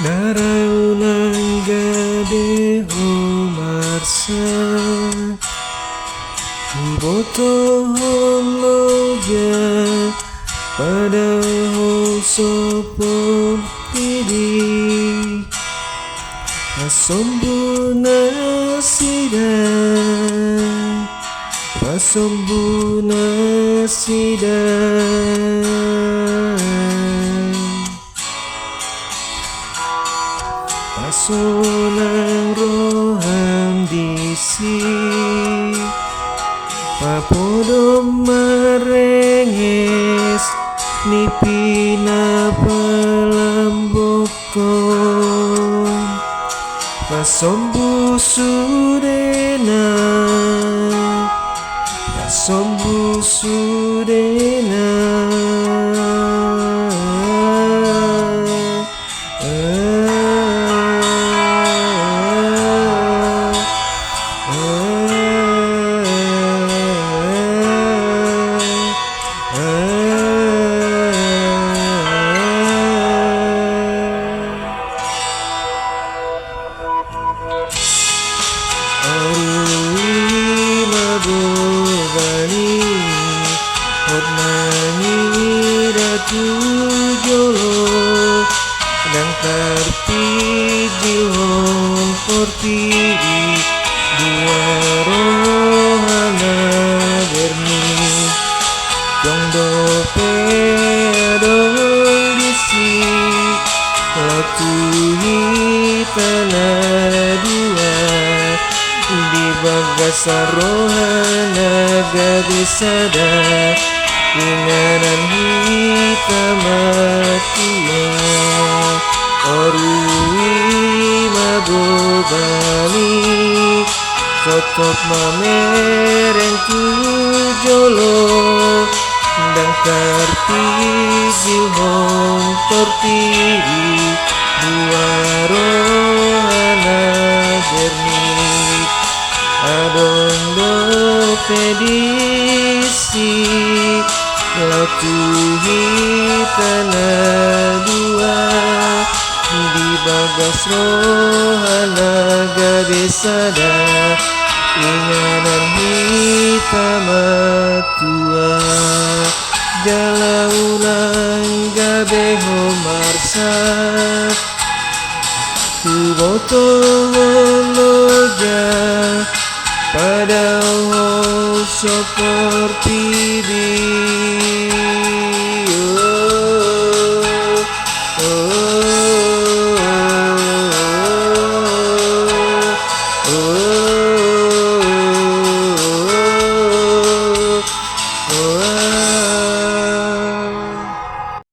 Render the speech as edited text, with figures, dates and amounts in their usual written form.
Daraulang gade homarsa boto loja pada sopon pidi asombuna sidang asombuna sidang Pasolang roham disi Papodo marenges Nipina palambokon Pasombu sudena Pasombu sudena Jolo dan terpijil hong portiri dua rohana berni dong dope dong disi latuhi tanah dua di bagasa rohana gadis sadar Inganan hitam matua Orui mabobali Sotop mamereng tujolo Dan terpijil hong tortiri Dua rohana jernih Adong do pedisi Latuhi tanah dua Di bagas rohana gadis sadar Inganan hitam tua Jalaulang gabe homarsa Tuboto loja pada seperti di